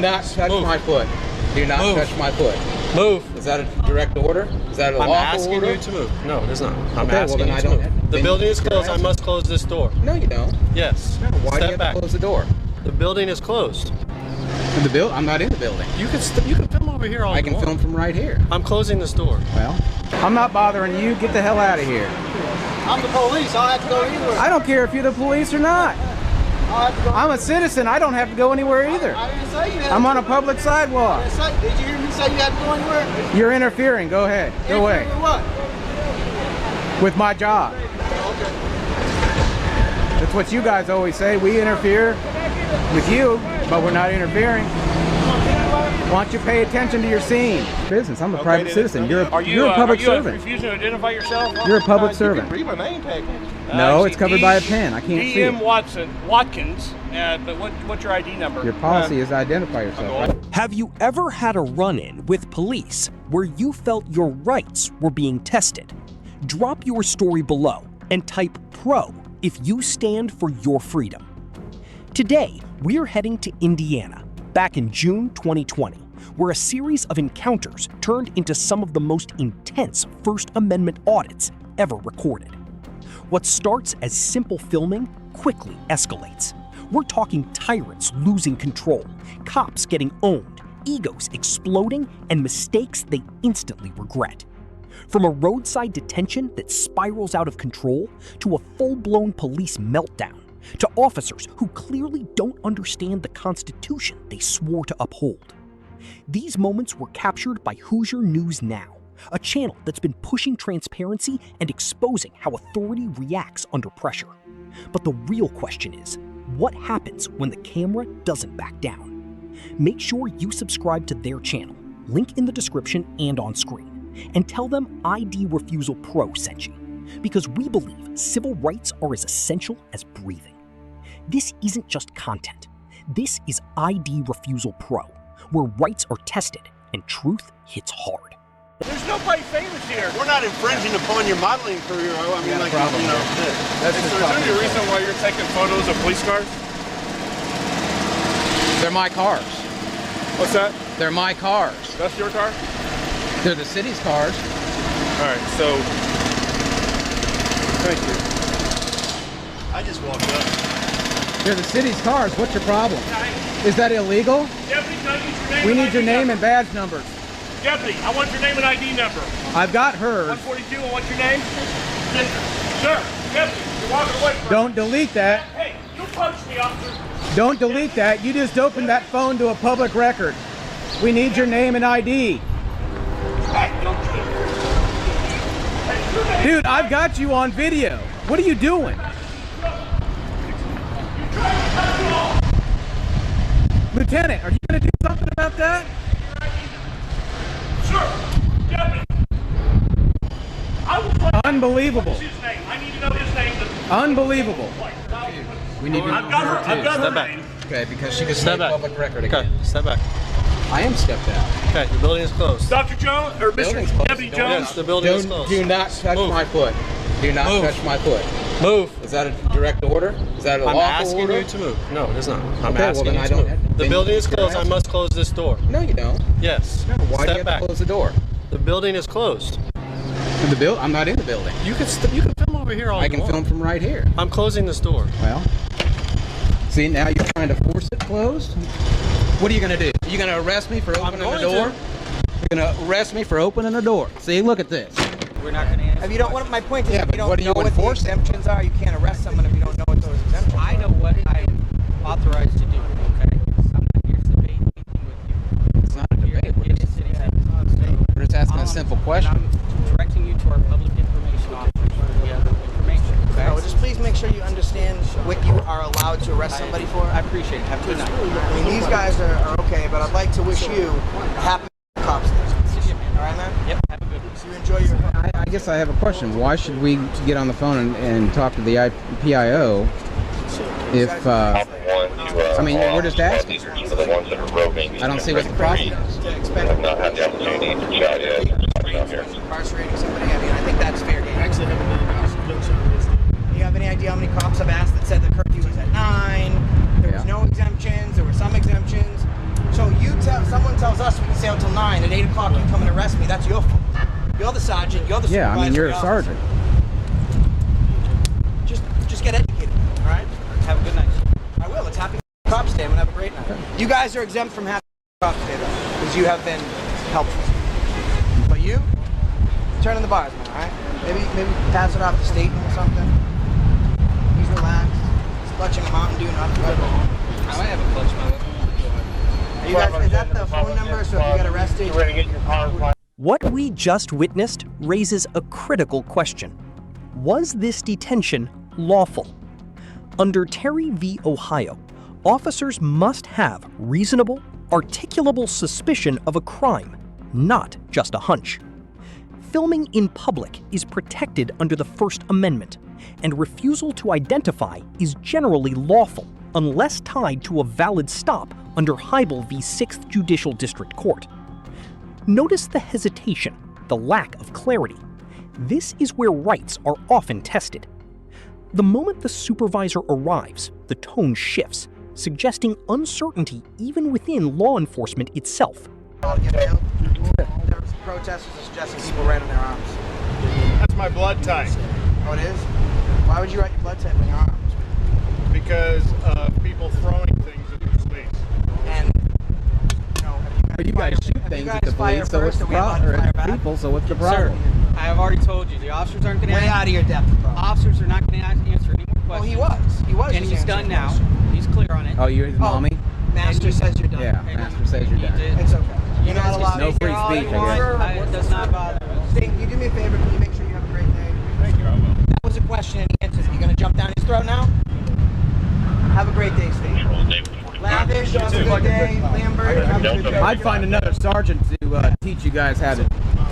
not touch my foot. Do not touch my foot. Move. Is that a direct order? Is that a lawful order? I'm asking you to move. No, it is not. I'm okay, asking well, you to move. The building is closed. I must close this door. No, you don't. Yes. No, why do you have to close the door? The building is closed. I'm not in the building. You can film over here all you want. I can film from right here. I'm closing this door. Well, I'm not bothering you. Get the hell out of here. I'm the police. I don't have to go anywhere. I don't care if you're the police or not. I'm a citizen. I don't have to go anywhere either. I didn't say you had I'm on a public sidewalk. Did you hear me say you had to go anywhere? You're interfering. Go ahead. Go away. With what? With my job. Okay. That's what you guys always say. We interfere with you, but we're not interfering. Why don't you pay attention to your scene? Business. I'm a private citizen. You're a public servant. Refusing to identify yourself? You're a public servant. Read my name tag. No, it's covered by a pen. I can't see it. Watkins. But what's your ID number? Your policy is to identify yourself. Have you ever had a run-in with police where you felt your rights were being tested? Drop your story below and type PRO if you stand for your freedom. Today, we're heading to Indiana, back in June 2020, where a series of encounters turned into some of the most intense First Amendment audits ever recorded. What starts as simple filming quickly escalates. We're talking tyrants losing control, cops getting owned, egos exploding, and mistakes they instantly regret. From a roadside detention that spirals out of control to a full-blown police meltdown, to officers who clearly don't understand the Constitution they swore to uphold. These moments were captured by Hoosier News Now, a channel that's been pushing transparency and exposing how authority reacts under pressure. But the real question is, what happens when the camera doesn't back down? Make sure you subscribe to their channel, link in the description and on screen, and tell them ID Refusal Pro sent you, because we believe civil rights are as essential as breathing. This isn't just content. This is ID Refusal Pro, where rights are tested and truth hits hard. There's nobody famous here. We're not infringing upon your modeling career. I mean, like, problem, you know. That's So is there any reason why you're taking photos of police cars? They're my cars. What's that? They're my cars. That's your car? They're the city's cars. All right, so thank you. I just walked up. They're the city's cars. What's your problem? Is that illegal? Deputy, can I get your name? We need your name and badge numbers. Deputy, I want your name and ID number. I've got hers. 142, I want your name. Sir, Deputy, you're walking away from Don't delete that. Hey, you punched me, officer. Don't delete that. You just opened that phone to a public record. We need your name and ID. Dude, I've got you on video. What are you doing? Lieutenant, are you going to do something about that? Sir, Deputy. Unbelievable. What's his name? I need to know his name. Unbelievable. We need I've got her name. Okay, because she could Step say back. public record Okay, again. step back. I am stepped out. Okay, the building is closed. Dr. Jones, or Building's Mr. closed. Deputy Don't- Jones. Yes, the building is closed. Do not touch my foot. Do not touch my foot. Move. Is that a direct order? Is that a I'm lawful asking order? you to move. No, it is not. I'm Okay, well, asking then you I to don't- move. The then building is you're closed. I asking- must close this door. No, you don't. Yes. No, why do you Step have back. to close the door? I'm not in the building. You can film over here all I you can want. film from right here. I'm closing this door. Well, see, now you're trying to force it closed? What are you going to do? Are you going to arrest me for opening the going door? to. You're going to arrest me for opening the door. See, look at this. We're not going to answer. If you don't, my point is, Yeah, if but you don't what do you know what the enforce? exemptions are, you can't arrest someone if you don't know what those exemptions are. I know what I'm authorized to do, okay? I'm not here to debate anything with you. It's not a debate. We're It just, is city we're just asking a simple question. I'm directing you to our public information officer for the information, okay? No, just please make sure you understand what you are allowed to arrest somebody for. I appreciate it. Have a good night. I mean, these guys are okay, but I'd like to wish you a happy cops day. All right, man? Yep, have a good one. So you enjoy your... I guess I have a question. Why should we get on the phone and talk to the PIO if, I mean, we're just asking. The ones that are roving. I don't see what the problem is. Have not had the opportunity to chat yet. Out here. Incarcerating somebody, I mean, I think that's fair game. Actually, do you have any idea how many cops I've asked that said the curfew was at 9? There was no exemptions, there were some exemptions. So stay out till 9. At 8 o'clock, you come and arrest me. That's your fault. You're the sergeant. You're the supervisor. Yeah, I mean, you're a officer. sergeant. Just get educated, all right? Have a good night. I will. It's Happy Cops Day. I'm gonna have a great night. You guys are exempt from Happy Cops Day, though, because you have been helpful. But you, turn in the bars, man, all right? Maybe pass it off to Staten or something. He's relaxed. He's clutching a Mountain Dew, not the Red Bull. I might have a clutch my weapon. You guys, is that the phone number? So if you get arrested, You ready to get your car? What we just witnessed raises a critical question. Was this detention lawful? Under Terry v. Ohio, officers must have reasonable, articulable suspicion of a crime, not just a hunch. Filming in public is protected under the First Amendment, and refusal to identify is generally lawful unless tied to a valid stop under Hybel v. 6th Judicial District Court. Notice the hesitation, the lack of clarity. This is where rights are often tested. The moment the supervisor arrives, the tone shifts, suggesting uncertainty even within law enforcement itself. There were some protesters suggesting people write on their arms. That's my blood type. Oh, it is? Why would you write your blood type on your arms? Because of people throwing things at the police. And, But you guys shoot things at the police, so what's the problem? Or at people, so what's the problem? I have already told you, the officers aren't going to Way out of your depth, bro. Officers are not going to answer any more Well, questions. he was. He was. And just he's answering done now. questions. He's clear on it. Oh, you're his mommy? Master says you're done. Yeah, And master says you're he done. did- It's okay. You're not allowed. No free all speech, you I want. guess. It does not bother us. Steve, can you do me a favor? Can you make sure you have a great day? Thank you, I will. That was a question and he answers. You gonna jump down his throat now? Have a great day, Steve. Lavish, have a good day. Lambert, have a good day. I'd find another sergeant to teach you guys how to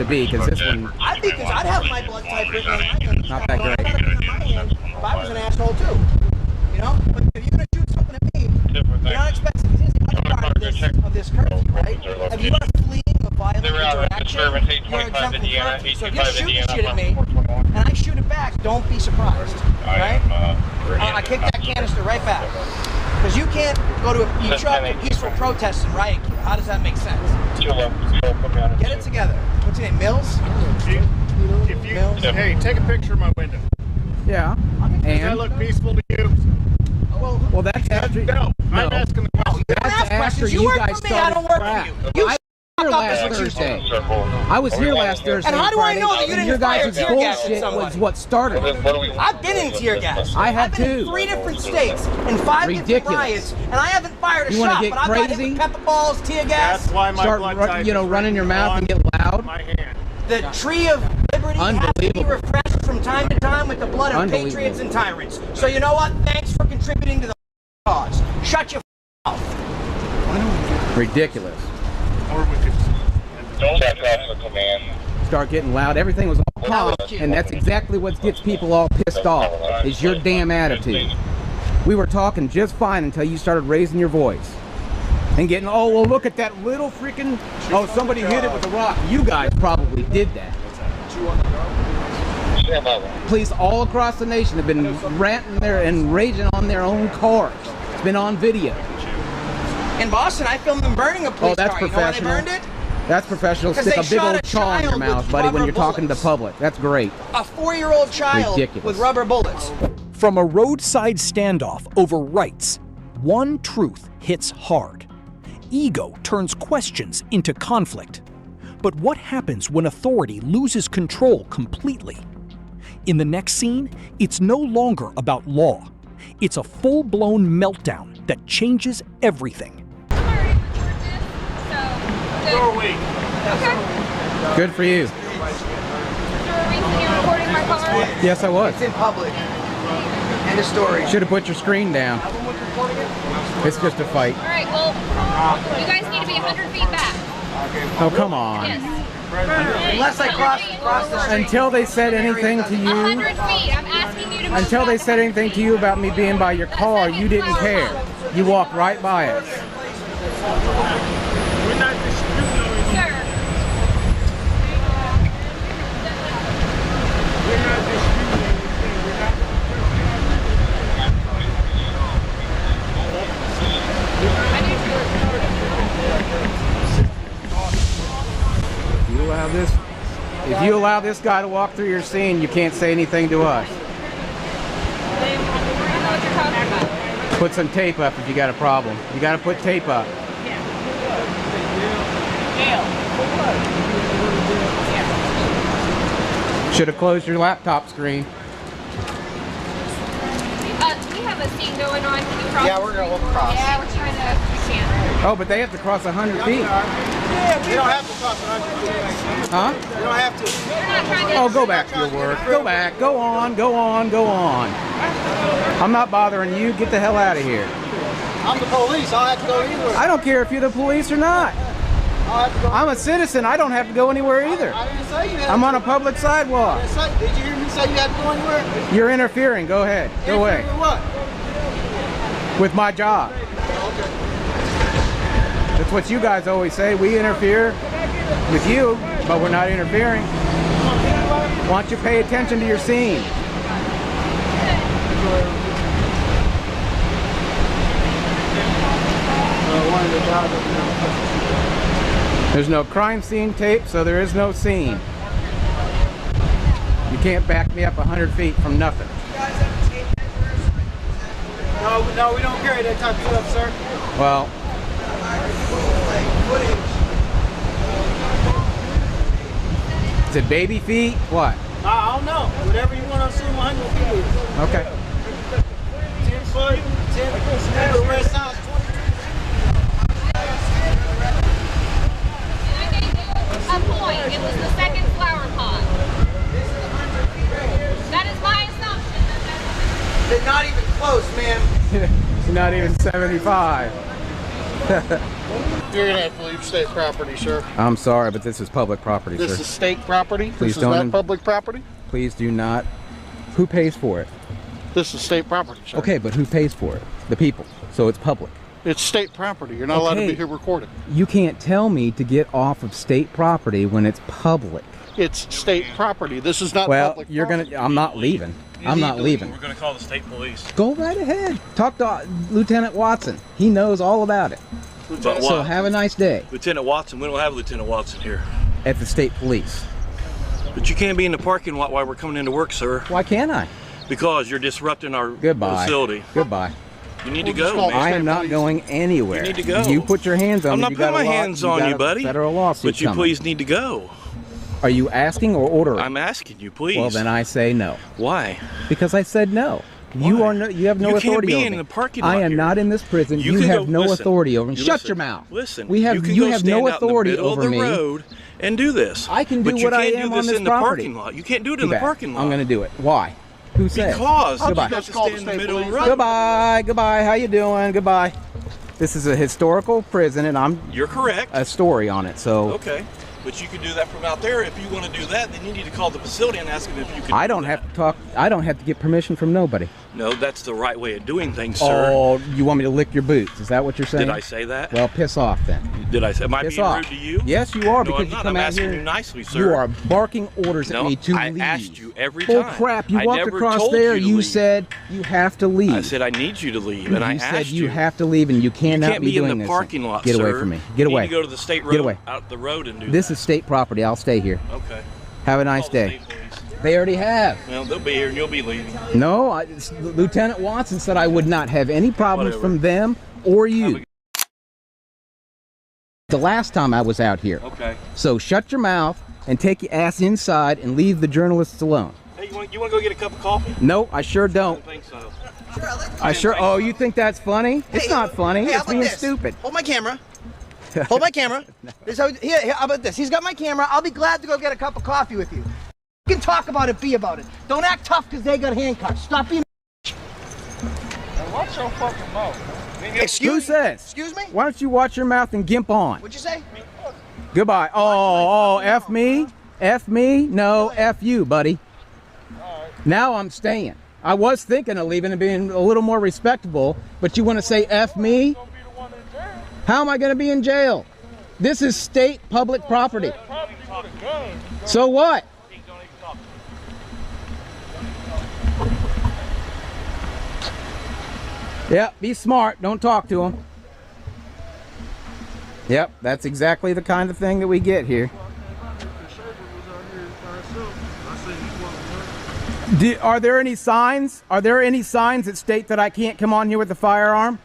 be, because this one, I'd have my blood type written on my hand. not that great. I'd have it in my hand if I was an asshole too. You know? But if you're gonna shoot something at me, you're not expecting to see the other part of this curfew, right? If you are fleeing a violent interaction, you're exempt from curfew. So if you're shooting shit at me, and I shoot it back, don't be surprised, right? I kick that canister right back. Because you can't go to you show up to a peaceful protest and riot gear. How does that make sense? Get it together. What's your name? Mills? If you, hey, take a picture of my window. Yeah. Does that And? look peaceful to you? Well, that's after... No, I'm asking the question. You don't That's ask after questions. you You work guys for me. I don't work started for you. crap. You I was here fuck up is last what you Thursday. do. I was here last Thursday. And how do I know Friday, that you and didn't your fire guys' tear gas at bullshit someone? was what started it. I've been in tear gas. I have I've been in too. 3 different states and 5 different Ridiculous. riots, and I haven't fired a You wanna shot. get But I've got hit crazy? with pepper balls, tear gas. That's why my Start, blood type is running your written mouth and on get loud. my hand. The tree of liberty has to be Unbelievable. refreshed from time to time with the blood of Unbelievable. patriots and tyrants. So you know what? Thanks for contributing to the cause. Shut your mouth. Ridiculous. Or we could. Don't check off the command. Start getting loud. Everything was all calm, and that's exactly what gets people all pissed off, is your damn attitude. We were talking just fine until you started raising your voice. And getting, oh, well, look at that little freaking, oh, somebody hit it with a rock. You guys probably did that. Police all across the nation have been ranting there and raging on their own cars. It's been on video. In Boston, I filmed them burning a police Oh, that's car. You know why they professional. burned it? That's professional. 'Cause Stick they a big shot old a chaw in your child mouth, with buddy, when rubber you're talking to bullets. public. That's great. A 4-year-old child Ridiculous. with rubber bullets. From a roadside standoff over rights, one truth hits hard. Ego turns questions into conflict. But what happens when authority loses control completely? In the next scene, it's no longer about law. It's a full-blown meltdown that changes everything. I'm already recording this, so So are we. okay. Good for you. So are we here recording my car? Yes, I was. It's in public. End of story. Should have put your screen down. It's just a fight. All right. Well, you guys need to be 100 feet back. Oh, come on. Yes. Unless I cross the street. Until they said anything to you, 100 feet. I'm asking you to move until they back. said anything to you about me being by your car, you didn't care. You walked right by us. We're not disputing anything. Sir. We're not disputing anything. We're not. I need to. you allow this guy to walk through your scene, you can't say anything to us. I don't know what you're talking about. Put some tape up if you got a problem. You got to put tape up. Should have closed your laptop screen. We have a scene going on. Can you cross? Yeah, we're gonna walk across. Yeah, we're trying to. We can't. Oh, but they have to cross 100 feet. Yeah, we don't have to cross 100 feet. Huh? We don't have to. We're not trying to. Oh, go back to your work. Go back. Go on. Go on. Go on. I'm not bothering you. Get the hell out of here. I'm the police. I don't have to go anywhere. I don't care if you're the police or not. I'll have to go. I'm a citizen. I don't have to go anywhere either. I didn't say you had I'm on a public sidewalk. Did you hear me say you had to go anywhere? You're interfering. Go ahead. Go away. Interfere with what? With my job. That's what you guys always say. We interfere with you, but we're not interfering. Why don't you pay attention to your scene? There's no crime scene tape, so there is no scene. You can't back me up 100 feet from nothing. No, we don't carry that type of stuff, sir. Well, is it baby feet? What? I don't know. Whatever you want to assume 100 feet is. Okay. 10 foot, 10 foot, the red size 20. I gave you a point. It was the second flower pot. That is my assumption. They're not even close, man. Not even 75. You're going to have to leave state property, sir. I'm sorry, but this is public property, This sir. is state property? Please This don't- is not public property? Please do not. Who pays for it? This is state property, sir. Okay, but who pays for it? The people. So it's public. It's state property. You're not allowed to Okay. be here recording. You can't tell me to get off of state property when it's public. It's state property. This is not Well, public you're property. gonna. I'm not leaving. I'm not leaving. We're gonna call the state police. Go right ahead. Talk to Lieutenant Watson. He knows all about it. But So why? have a nice day Lieutenant Watson, we don't have Lieutenant Watson here. at the state police. But you can't be in the parking lot while we're coming into work, sir, Why can't I? because you're disrupting our Goodbye. facility. Goodbye. You need We'll to just go, call man. I am State not police. going anywhere. You need to go. You put your hands on I'm me. not You got putting a my law- hands you on got you, a buddy. Federal lawsuit But you coming. please need to go. Are you asking or ordering? I'm asking you, please. Well, then I say no. Why? Because I said no. You Why? are no. You have no You authority can't be over in me. the parking I lot am here. not in this prison. You You can have go- no listen, authority over me. you Shut listen, your mouth. Listen. We have. You can You go have stand no out in the authority middle over of the me. road and do this. I can do but you what I can't am do on this this in the property. parking lot. You can't do it Too in the bad. parking lot. I'm going to do it. Why? Who said? Because Goodbye. you have to Call stay the in the state middle of the police. road. Goodbye. Goodbye. How you doing? Goodbye. This is a historical prison, and I'm You're correct. a story on it. So Okay. But you can do that from out there. If you want to do that, then you need to call the facility and ask them if you can I do don't that. have to talk. I don't have to get permission from nobody. No, that's the right way of doing things, sir. Oh, you want me to lick your boots? Is that what you're saying? Did I say that? Well, piss off then. Did I say? Am I Piss being off. rude to you? Yes, you are, No, because I'm you not. come I'm out asking here. you nicely, sir. You are barking orders No, at me to I leave. asked you every Oh time. crap! You I walked never across told there. you to You leave. said you have to leave. I said I need you to leave, and I you said asked you have to leave, and you cannot You can't be doing in the this. parking lot, Get sir. away from me. Get You away. need to go to the state road, Get away. out the road, and do This that. is state property. I'll stay here. Okay. Have a nice Call the day. state police. They already have. Well, they'll be here, and you'll be leaving. No, Lieutenant Watson said I would not have any problems Whatever. from them or Have you. a- The last time I was out here. Okay. So shut your mouth and take your ass inside and leave the journalists alone. Hey, you want to go get a cup of coffee? No, I sure I don't. don't think so. I sure. Oh, you think that's funny? It's not funny. Hey, how It's about being this? stupid. Hold my camera. Hold my camera. Here, how about this? He's got my camera. I'll be glad to go get a cup of coffee with you. You can talk about it, be about it. Don't act tough because they got handcuffs. Stop being. Watch your fucking mouth. Who Excuse says? Excuse me? Why don't you watch your mouth and gimp on? What'd you say? Goodbye. Oh, F me? F me? No, F you, buddy. Now I'm staying. I was thinking of leaving and being a little more respectable, but you want to say F me? How am I going to be in jail? This is state public property. So what? Yep, be smart. Don't talk to him. Yep, that's exactly the kind of thing that we get here. Are there any signs? Are there any signs that state that I can't come on here with a firearm?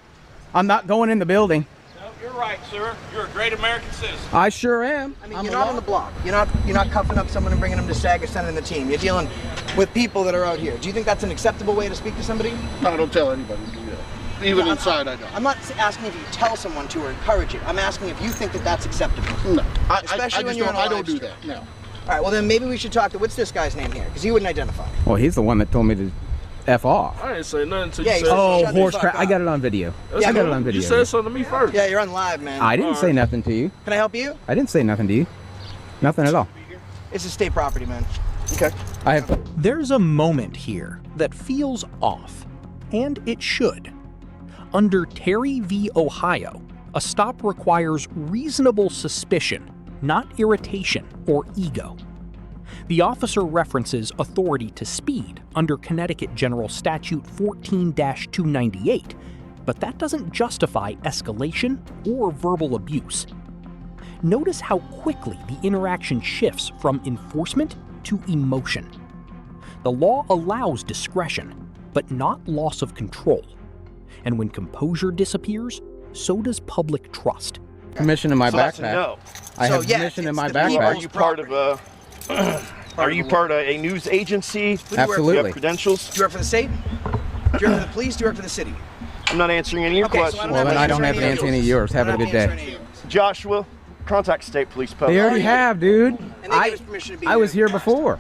I'm not going in the building. No, you're right, sir. You're a great American citizen. I sure am. I mean, you're not on the block. You're not cuffing up someone and bringing them to SAG or sending the team. You're dealing with people that are out here. Do you think that's an acceptable way to speak to somebody? No, I don't tell anybody to do that. Even inside, I don't. I'm not asking if you tell someone to or encourage it. I'm asking if you think that that's acceptable. No, Especially when you're on a I don't live do stream. that. No. All right, well then maybe we should talk to, what's this guy's name here? Because he wouldn't identify. Well, he's the one that told me to F off. I didn't say nothing to Yeah, you. he said, Oh, shut the horse fuck crap. up. I got it on video. Yeah, I got it on video. You said something to me first. Yeah, you're on live, man. I didn't say nothing to you. Can I help you? I didn't say nothing to you. Nothing at all. It's a state property, man. Okay. I have. There's a moment here that feels off, and it should. Under Terry v. Ohio, a stop requires reasonable suspicion, not irritation or ego. The officer references authority to speed under Connecticut General Statute 14-298, but that doesn't justify escalation or verbal abuse. Notice how quickly the interaction shifts from enforcement to emotion. The law allows discretion, but not loss of control. And when composure disappears, so does public trust. Permission in my That's a backpack. no. I have yes, permission in it's my the backpack. people's Are you part of a? Are you part of a news agency? Do you Absolutely. have credentials? Do you work for the state? Do you work for the police? Do you work for the city? I'm not answering any of your Okay, so I questions. don't Well, have then to I don't have to any answer of any of yours. Have I a don't good have to day. answer any of yours. Joshua, contact state police post. They already have, dude. And they gave us permission to be I was here here. before.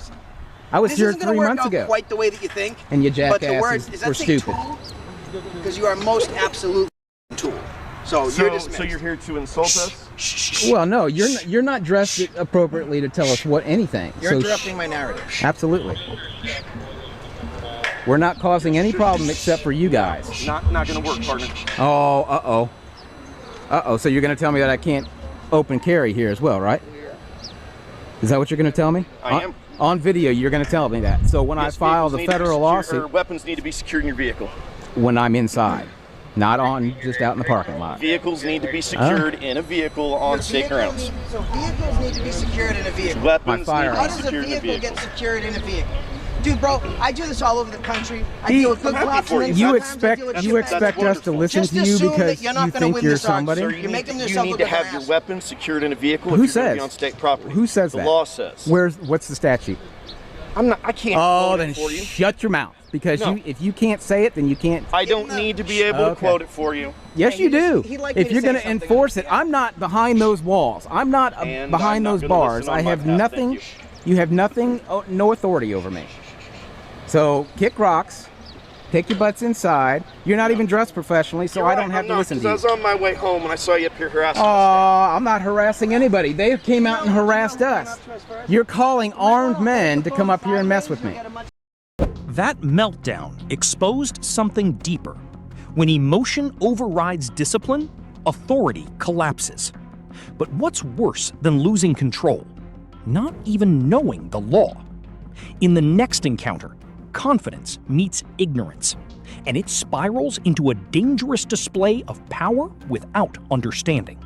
I was This here isn't gonna 3 work months out ago. quite the way that you think. And you But the words, jackasses is were that say stupid. tool? Because you are most absolute tool. So you're dismissed. So you're here to insult us? Well, no, you're not dressed appropriately to tell us what anything. You're So interrupting my narrative. Absolutely. We're not causing any problem except for you guys. Not gonna work, partner. Oh, uh-oh. Uh-oh, so you're going to tell me that I can't open carry here as well, right? Is that what you're going to tell me? I am. On video, you're going to tell me that. So when I file the federal lawsuit, weapons need to be secured in your vehicle. when I'm inside, not on just out in the parking lot. Vehicles need to be secured in a vehicle on state grounds. So vehicles need to be secured in a vehicle. Weapons My need to How be does a secured in a vehicle vehicle. get secured in a vehicle? Dude, bro, I do this all over the country. I deal with good I'm happy cops for and then you. You sometimes I deal with expect shitbags. us to listen Just to you assume because that you're not you gonna think win you're this argument. somebody? You're making You yourself need look to like have an your asshole. weapons secured in a vehicle Who if you're going to says? be on state property. Who says the that? The law says. What's the statute? I can't Oh, quote then it for you. shut your mouth. Because No. if you can't say it, then you can't. I don't need to be able to Okay. quote it for you. Yes, Hey, you do. he'd like me If to you're say going to something. enforce it, I'm not behind those walls. I'm not And behind I'm not those gonna bars. listen on I my have behalf. nothing. Thank You have nothing, no authority over me. So kick rocks, take your butts inside. You're not even dressed professionally, so I don't have to listen to you. I was on my way home and I saw you up here harassing Oh, us. I'm not harassing anybody. They came out and harassed us. You're calling armed men to come up here and mess with me. That meltdown exposed something deeper. When emotion overrides discipline, authority collapses. But what's worse than losing control? Not even knowing the law. In the next encounter, confidence meets ignorance, and it spirals into a dangerous display of power without understanding.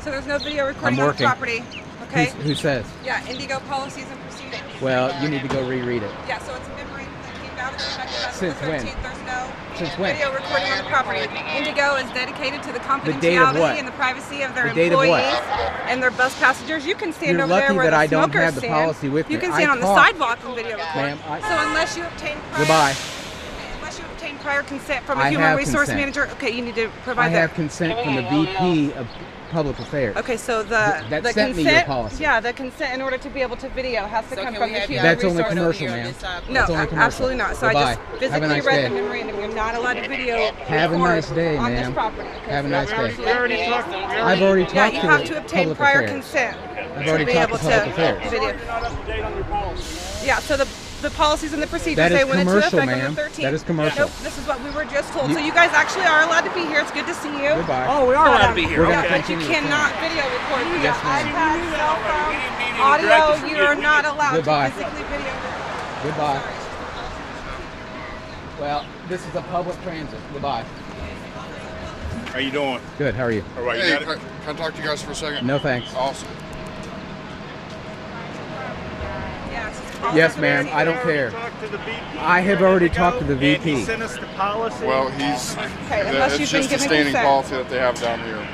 So there's no video recording I'm on the working. property, okay? Who says? Yeah, Indigo policies and procedures. Well, you need to go reread it. Yeah, so it's a memory that came out of the effective as of Since the when? 13th. There's no Since when? video recording on the property. Indigo is dedicated to the date of what? confidentiality and the privacy of their The date of what? employees and their bus passengers. You can stand You're over there lucky where that I the don't smokers have the stand. policy with You me. can I stand on the talk. sidewalk and video record. Ma'am, So unless you obtain prior, Goodbye. unless you obtain prior consent from a I human have resource consent. manager, okay, you need to I provide have that. consent from the VP of Public Affairs. Okay, so that the sent me your consent, policy. yeah, the consent in order to be able to video has to come from the human That's only resource. commercial, ma'am. No, That's only commercial. absolutely not. So I Goodbye. just Have a physically nice read day. the memorandum. You're not allowed to video Have a record nice day, on this ma'am. property. Okay, Have a so nice that's day. what I'm saying. I've already talked Yeah, to you have to the obtain Public prior Affairs. consent I've to already be talked able to Public to Affairs. video. Yeah, so the policies and the procedures, That is they went into commercial, effect on ma'am. the 13th. That is commercial. Nope, this is what we were just told. So you guys actually are allowed to be here. It's good to see you. Goodbye. Oh, we are allowed to be here. We're gonna But Okay. you continue the cannot video record. You Yes, got ma'am. iPad, cell phone, drag audio. you You from are you. not allowed Goodbye. to physically video record. Goodbye. Well, this is a public transit. Goodbye. How you doing? Good. How are you? All right, hey, can I talk to you guys for a second? No thanks. Awesome. Yes. Yes, ma'am. I don't care. to the VP? I have already talked to the VP. And he sent us the policy? Well, he's. Okay, unless It's you've been just a given standing consent. policy that they have down here.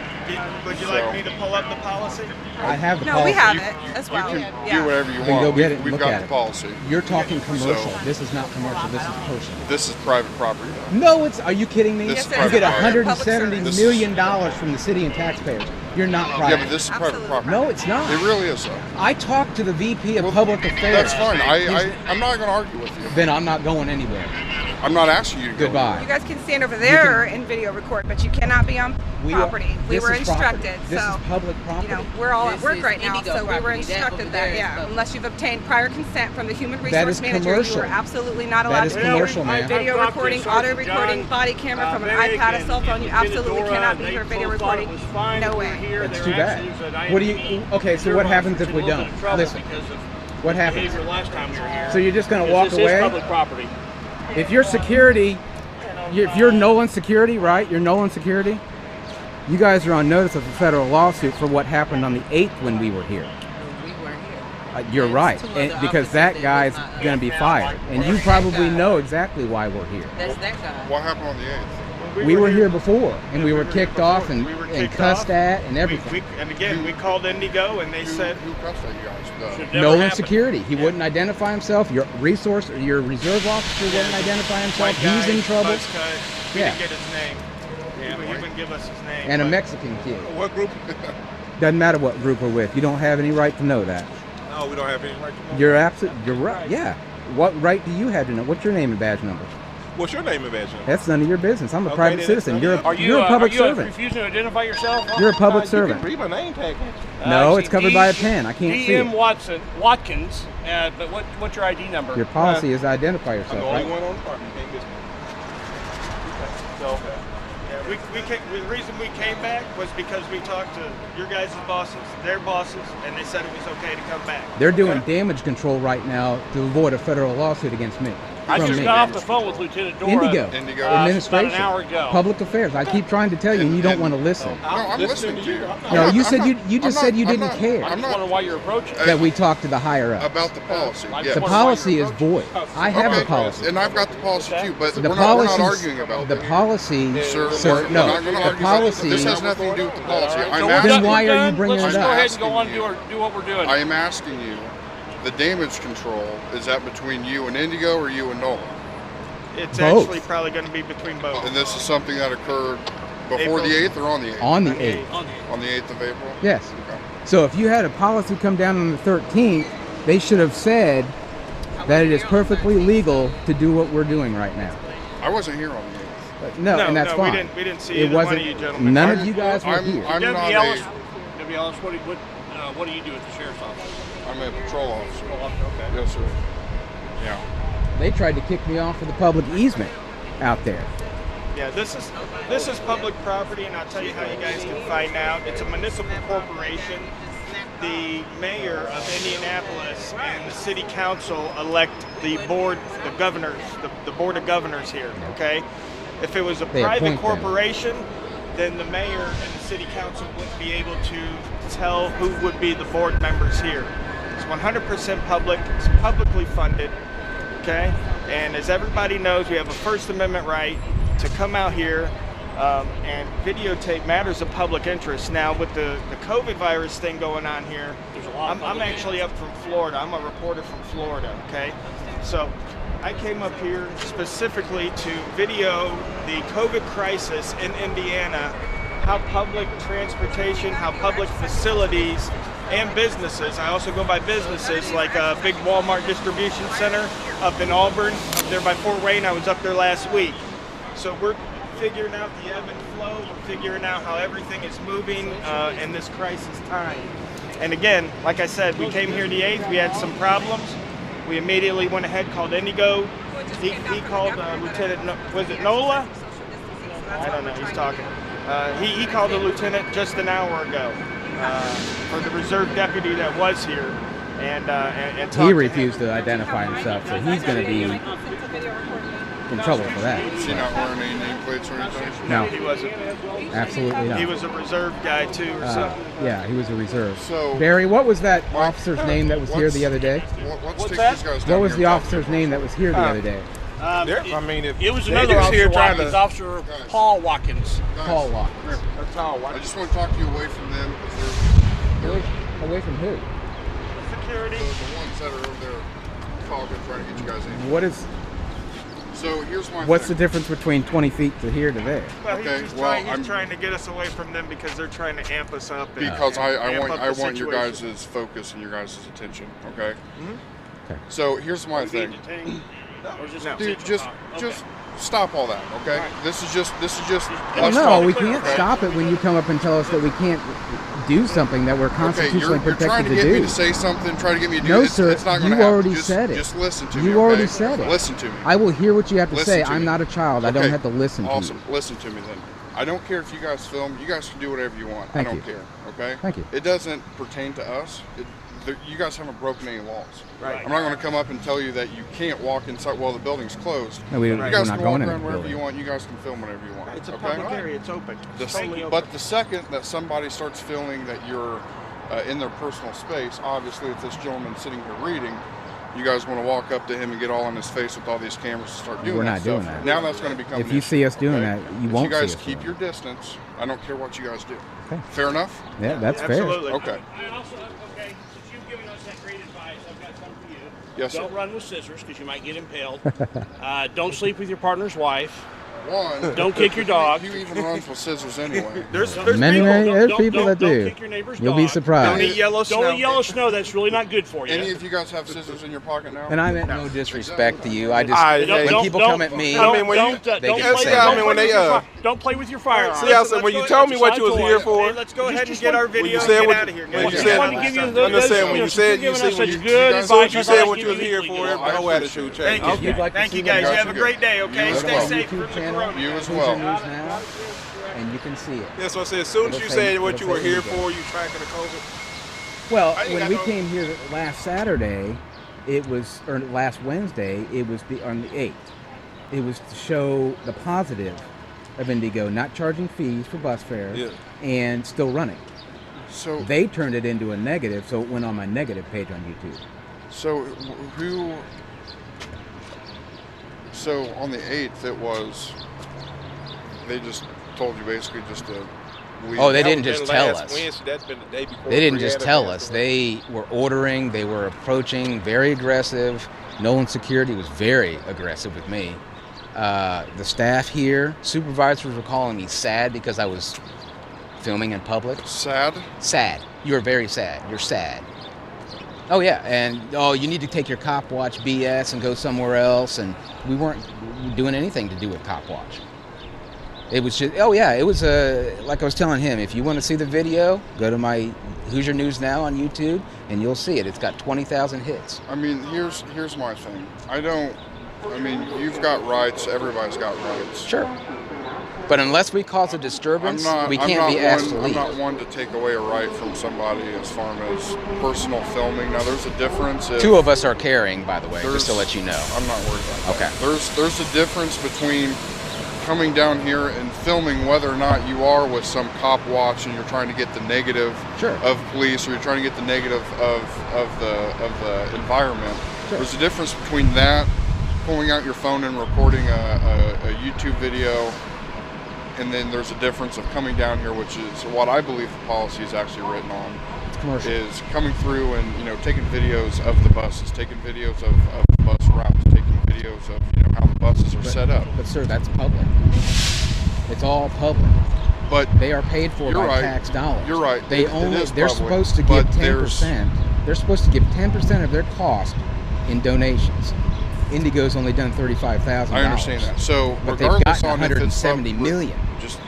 Would you like me to pull up the policy? I have the No, policy. we have it as well. You can do Yeah. whatever you We can want. go get it and We've look got at the it. policy. You're talking commercial. So- This is not commercial. This is personal. This is private property. No, it's. Are you kidding me? This is You private get property. $170 This million from the city and taxpayers. You're not Yeah, private. but this is private property. No, it's not. It really is, though. I talked to the VP of Public Affairs. That's fine. I'm not going to argue with you. Then I'm not going anywhere. I'm not asking you to go. Goodbye. You guys can stand over there and video record, but you cannot be on property. We this were is property. instructed. This so, is public property. you know, we're all at This work is right now, Indigo so we were property. That instructed over that, there is yeah, public. unless you've obtained prior consent from the human That resource is manager, commercial. you are absolutely not That allowed is to commercial, video, man. video I've talked to recording, Sergeant auto recording, John, body camera from an Medic iPad, a and cell phone. You Lieutenant absolutely Dora, cannot be they here video both thought it recording. was fine No we were way. here. That's They too were bad. actually said, I What do had you? to Okay, so be what here happens once if we in a little don't? bit of trouble Listen. because of What happens? behavior last time we were here. So you're just going to Because walk this away? is public property. If you're security, if you're Nolan Security, right? You're Nolan Security. You guys are on notice of a federal lawsuit for what happened on the 8th when we were here. We weren't here. You're There's right, two and other because officers that that guy's was not going to be there. fired, and you That's probably that guy. know exactly why we're here. That's that guy. What happened on the 8th? We were here before, and we were kicked off and, We were and kicked cussed off. at and everything. And again, we called Indigo and they said Who cussed at you guys? should never Nolan happen. Security. He wouldn't identify himself. Your resource, your reserve officer wouldn't identify himself. White guy, He's in trouble. buzz cut. We Yeah. didn't get his name. He wouldn't give us his name. And a but- Mexican kid. What group? Doesn't matter what group we're with. You don't have any right to know that. No, we don't have any right to know. You're absolutely. You're right. Yeah. What right do you have to know? What's your name and badge number? What's your name and badge number? That's none of your business. I'm a private then citizen. it's You're none a, of you're a public servant. refusing to identify yourself? You're a public servant. Read my name tag. No, it's covered by a pen. I can't see D.M. it. Watkins. But what's your ID number? Your policy is to identify I'm yourself, the only right? one on the department. Can't miss me. So, the reason we came back was because we talked to your guys' bosses, their bosses, and they said it was okay to come back. They're doing damage control right now to avoid a federal lawsuit against me. I from just me. got off the phone with Lieutenant Dora. Indigo. About Administration. an hour ago. Public affairs. I keep trying to tell you, and you don't want to listen. No, I'm listening to you. No, you said you just said you didn't care I'm just wondering why you're approaching. that we talked to the higher up. About the policy. I Yes. just The wonder why policy you're is void. I have Okay, the policy. And I've got the policy too, but The we're not policy. arguing about The that. policy. Sir, Sir, we're no. not gonna The argue about policy. This has nothing to do with the policy. So I'm we're Then done- asking, why we're are you done. bringing Let's it just up? go ahead and go on Asking and you. do what we're doing. I am asking you, the damage control, is that between you and Indigo or you and Nolan? It's Both. actually probably going to be between both. And this is something that occurred before April. the 8th or on the 8th? On the 8th. On the 8th of April? Yes. Okay. So if you had a policy come down on the 13th, they should have said that it is perfectly legal to do what we're doing right now. I wasn't here on the 8th. But no, and that's we fine. didn't see It either wasn't. one of you gentlemen. None of you guys were I'm here. not W. Ellis, a, W. Ellis, what do you do at the sheriff's office? I'm a patrol officer. Okay. Yes, sir. Yeah. They tried to kick me off of the public easement out there. Yeah, this is public property, and I'll tell you how you guys can find out. It's a municipal corporation. The mayor of Indianapolis and the city council elect the board, the governors, the board of governors here. Okay, if it was a They private appoint them. corporation, then the mayor and the city council wouldn't be able to tell who would be the board members here. It's 100% public. It's publicly funded. Okay, and as everybody knows, we have a First Amendment right to come out here and videotape matters of public interest. Now, with the COVID virus thing going on here, I'm actually up from Florida. I'm a reporter from Florida, okay? So I came up here specifically to video the COVID crisis in Indiana, how public transportation, how public facilities and businesses, I also go by businesses like a big Walmart distribution center up in Auburn, up there by Fort Wayne. I was up there last week. So we're figuring out the ebb and flow, we're figuring out how everything is moving in this crisis time. And again, like I said, we came here the 8th, we had some problems. We immediately went ahead, called Indigo. He called Lieutenant, was it Nola? I don't know, he's talking. He called the lieutenant just an hour ago for the reserve deputy that was here. And He refused to identify himself, so he's going to be. in trouble for that. Is he not wearing any nameplates or anything? No. He wasn't. Absolutely not. He was a reserve guy too. Yeah, he was a reserve. So, Barry, what was that officer's name that was here the other day? Let's take these guys down. What was here the and officer's name that was here the other day? I mean, if It was another officer here trying to... Officer Paul Watkins. Guys, Paul Watkins. that's all. I just want to talk to you away from them because Away from who? Security. the ones that are over there talking, trying to get you guys in. What is? So here's my What's the thing. difference between 20 feet to here to there? Well, Okay, he's well, trying to get us away from them because they're trying to amp us up. And Because I amp up want the your situation. guys' focus and your guys' attention. Okay. Okay. So here's my thing. Dude, just stop all that. Okay. This is just. us No, talking, we can't okay? stop it when you come up and tell us that we can't do something that we're Okay, constitutionally you're trying protected to get do. me to say something, try to get me to do No, this. sir, It's not going you to happen. already Just, said it. Just listen to me. You okay? already said it. Listen to me. I will hear what you have to Listen say. to I'm me. not a child. I don't Okay, have to listen to Awesome. you. Listen to me then. I don't care if you guys film. You guys can do whatever you want. Thank I don't you. care. Okay. Thank you. It doesn't pertain to us. You guys haven't broken any laws. Right. I'm not going to come up and tell you that you can't walk inside while the building's closed. No, You we're guys not can going walk in around the wherever building. you want. You guys can film whenever you want. It's a okay? public area. It's open. It's totally open. But the second that somebody starts feeling that you're in their personal space, obviously, if this gentleman sitting here reading, you guys want to walk up to him and get all in his face with all these cameras and start doing We're that not stuff. doing that. Now that's going to become If an you issue, see us doing okay? that, you If won't you guys see us keep doing your distance. I don't care what you guys do. Okay. Fair enough? Yeah, that's Absolutely. Okay. And also, okay, since you've given us that great advice, I've got something for you. Yes, Don't sir. run with scissors because you might get impaled. Don't sleep with your partner's wife. One. Don't kick your dog. You even runs with scissors anyway. There's Many, people. many, there's Don't- people that don't do. kick your neighbor's You'll be dog. surprised. Don't eat yellow snow. Don't eat yellow snow. That's really not good for you. Any of you guys have scissors in your pocket now? And I meant No disrespect to you. I just Don't- when don't- people don't- come at me, I mean, when you- they don't can play- say yeah, I don't mean, play when with they, your don't play with your firearms. See, I said when you told me what you was here for. Hey, let's go ahead and Just get one- our When video you and said get what out of here. when guys. you Just said, wanted to give you I understand when you said giving us such you good guys- as soon as advice. you on said how what to you was get here legally. for, my whole attitude Thank changed. you. If you'd like to Thank see you, the guys. You guys have a are great day, okay? You as Stay well. safe. YouTube for channel, Corona. You as Hoosier well. News Now, and you can see it. That's what I said. As soon as you It'll say- said what you it'll were say here legal. for, you tracking the COVID. Well, I ain't when got we no- came here last Saturday, it was, or last Wednesday, it was on the 8th. It was to show the positive of Indigo not charging fees for bus fare and still running. So They turned it into a negative, so it went on my negative page on YouTube. So who? So on the 8th, it was. They just told you basically just to leave. Oh, they That didn't was just been tell last us. Wednesday. That's been the day before. They didn't we just had tell it. us. They were ordering. They were approaching. Very aggressive. Nolan Security was very aggressive with me. The staff here, supervisors were calling me sad because I was filming in public. Sad? Sad. You are very sad. You're sad. Oh yeah, and oh, you need to take your cop watch BS and go somewhere else. And we weren't doing anything to do with cop watch. It was just, oh yeah, it was like I was telling him, if you want to see the video, go to my Hoosier News Now on YouTube and you'll see it. It's got 20,000 hits. I mean, here's my thing. I mean, you've got rights. Everybody's got rights. Sure. But unless we cause a disturbance, we I'm can't not be asked to I'm leave. not one to take away a right from somebody as far as personal filming. Now, there's a difference. Two of us are carrying, by the way, just to let you know. I'm not worried about that. Okay. There's a difference between coming down here and filming whether or not you are with some cop watch and you're trying to get the negative of police, or you're trying to get the negative of the environment. Sure. There's a difference between that, pulling out your phone and recording a YouTube video, and then there's a difference of coming down here, which is what I believe the policy is actually written on. It's commercial. Is coming through and taking videos of the buses, taking videos of the bus routes, taking videos of how the buses are set up. But sir, that's public. It's all public. But they are paid for by tax dollars. You're right. They they're supposed to give 10%. They're supposed to give 10% of their cost in donations. Indigo's only done $35,000. I understand that. So but they've regardless gotten on if it's 170 million. Just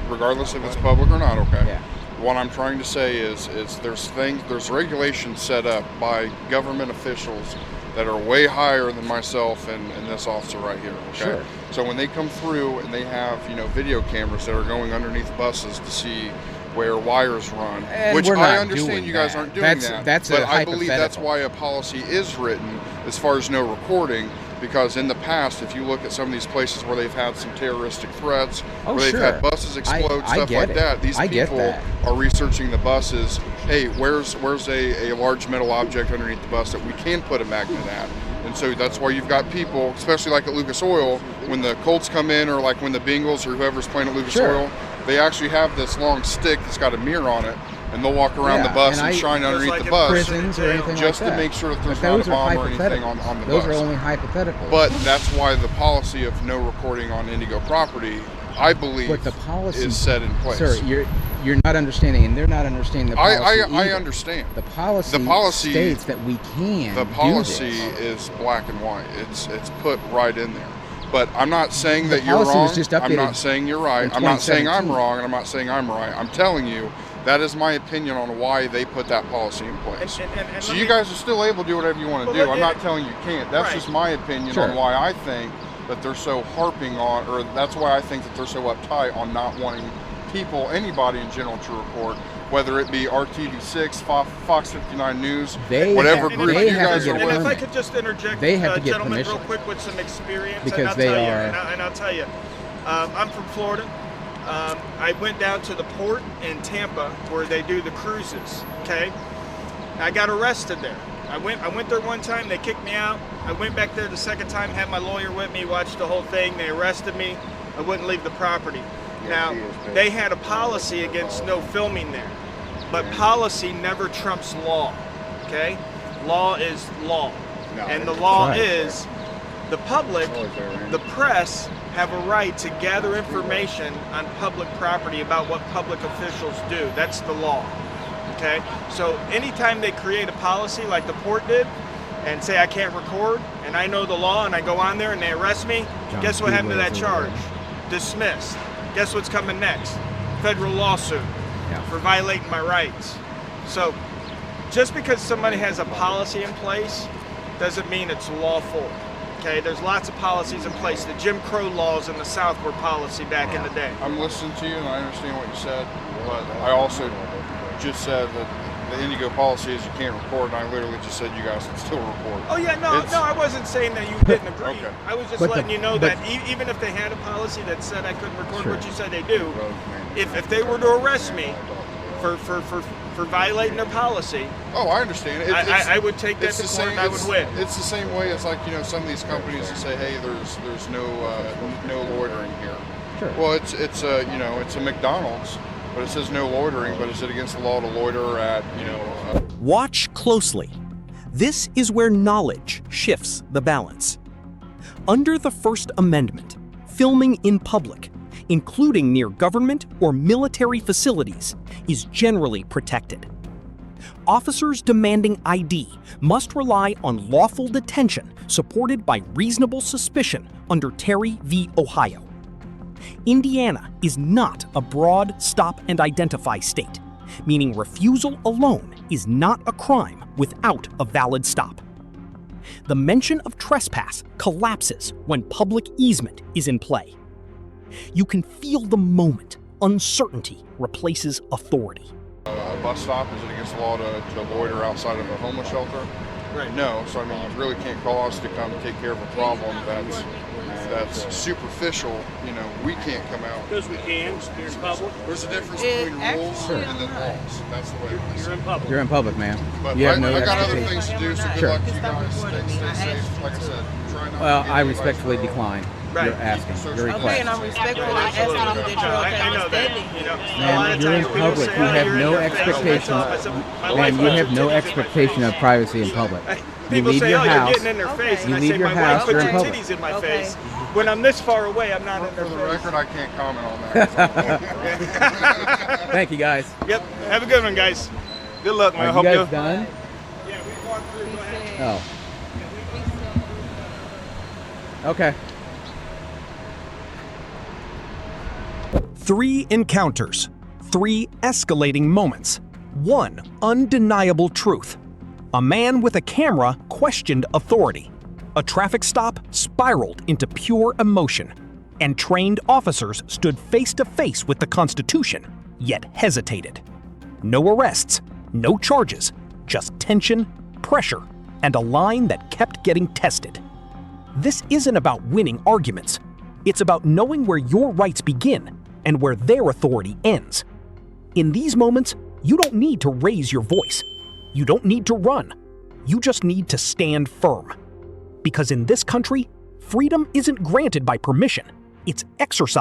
regardless if it's public or not, okay. Yeah. What I'm trying to say is there's regulations set up by government officials that are way higher than myself and this officer right here. Okay. Sure. So when they come through and they have video cameras that are going underneath buses to see where wires run, And which we're I not understand doing you guys that. aren't doing That's a but I believe that's hypothetical. why a policy is written as far as no recording, Because in the past, if you look at some of these places where they've had some terroristic threats, Oh, where they've sure. had buses explode, I stuff get like it. that, these I get people that. are researching the buses. Hey, where's a large metal object underneath the bus that we can put a magnet at? And so that's why you've got people, especially like at Lucas Oil, when the Colts come in, or like when the Bengals or whoever's playing at Lucas Sure. Oil, they actually have this long stick that's got a mirror on it, and they'll walk around the bus and shine underneath the bus prisons or anything just like that. to make sure that there's But not a those are bomb or anything hypotheticals. on the Those bus. are only hypotheticals. But that's why the policy of no recording on Indigo property, I believe, But the policy is set in place. Sir, you're not understanding, and they're not understanding the policy. I either. understand. The policy states that we can. The policy is black and white. It's put right in there. But I'm not saying that you're policy wrong. was just I'm updated not saying you're right. in I'm not saying I'm 2017. wrong, and I'm not saying I'm right. I'm telling you that is my opinion on why they put that policy in place. And So let you me- guys are still able to do whatever you want to Well, do. I'm not telling you can't. That's Right. just my opinion Sure. on why I think that they're so harping on, or that's why I think that they're so uptight on not wanting people, anybody in general, to report, whether it be RTV6, Fox 59 News, whatever And group if I- you guys are and if I with. could just interject, They have to get gentlemen, permission. real quick with some experience, Because and I'll they tell you, are- and I'll tell you, I'm from Florida. I went down to the port in Tampa where they do the cruises. Okay, I got arrested there. I went there one time. They kicked me out. I went back there the second time. Had my lawyer with me. Watched the whole thing. They arrested me. I wouldn't leave the property. Now they had a policy against no filming there, but policy never trumps law. Okay, law is law, and the law Right. is the public, the press have a right to gather information on public property about what public officials do. That's the law. Okay, so anytime they create a policy like the port did and say I can't record, and I know the law and I go on there and they arrest me, John guess what happened to that Speedway's over charge? Dismissed. Guess what's coming next? Federal lawsuit for violating my rights. So just because somebody has a policy in place doesn't mean it's lawful. Okay, there's lots of policies in place. The Jim Crow laws in the South were policy back in the day. I'm listening to you, and I understand what you said, but I also just said that the Indigo policy is you can't record, and I literally just said you guys can still record. Oh yeah, no, I wasn't saying that you didn't agree. Okay. I was just But letting the- you know but- that even if they had a policy that said I couldn't record Sure. what you said they do, if they were to arrest me for violating their policy, Oh, I understand. I would take that to court and I would win. It's the same way as, like, you know, some of these companies that say, hey, there's no loitering here. Sure. Well, it's you know, it's a McDonald's, but it says no loitering. But is it against the law to loiter at, you know? Watch closely. This is where knowledge shifts the balance. Under the First Amendment, filming in public, including near government or military facilities, is generally protected. Officers demanding ID must rely on lawful detention supported by reasonable suspicion under Terry v. Ohio. Indiana is not a broad stop and identify state, meaning refusal alone is not a crime without a valid stop. The mention of trespass collapses when public easement is in play. You can feel the moment uncertainty replaces authority. A bus stop, is it against the law to loiter outside of a homeless shelter? Right. No. So I mean, you really can't call us to come take care of a problem that's superficial. You know, we can't come out. Because we can. You're in public. There's a difference It between actually rules Sure. and then laws. That's the way it is. You're in public. You're in public, man. But You have I no got other expectation. things to do, so good Sure. luck to you guys. Stay safe. Like I said, try not Well, to get I anybody respectfully killed. decline Right. your asking, your Okay, request. and I'm respectfully asking them that you're okay I know with that. standing You know, here. a lot Man, of you're in times people public. say, You "Oh, have you're in no your face." expectation. I said, "My Man, wife you puts have her no titties in my expectation of face." privacy in public. You People leave say, your "Oh, house. you're getting in their face," You and I leave say, your "My house, wife puts you're her in public. titties in my Okay. face." When I'm this far away, I'm not in For their the face. record, I can't comment on that. Thank you, guys. Yep. Have a good one, guys. Good luck, man. Are I you hope guys you. done? Yeah, we walked through. Go ahead. Oh. Okay. 3 encounters, 3 escalating moments, 1 undeniable truth. A man with a camera questioned authority. A traffic stop spiraled into pure emotion. And trained officers stood face to face with the Constitution, yet hesitated. No arrests, no charges, just tension, pressure, and a line that kept getting tested. This isn't about winning arguments. It's about knowing where your rights begin and where their authority ends. In these moments, you don't need to raise your voice. You don't need to run. You just need to stand firm. Because in this country, freedom isn't granted by permission. It's exercised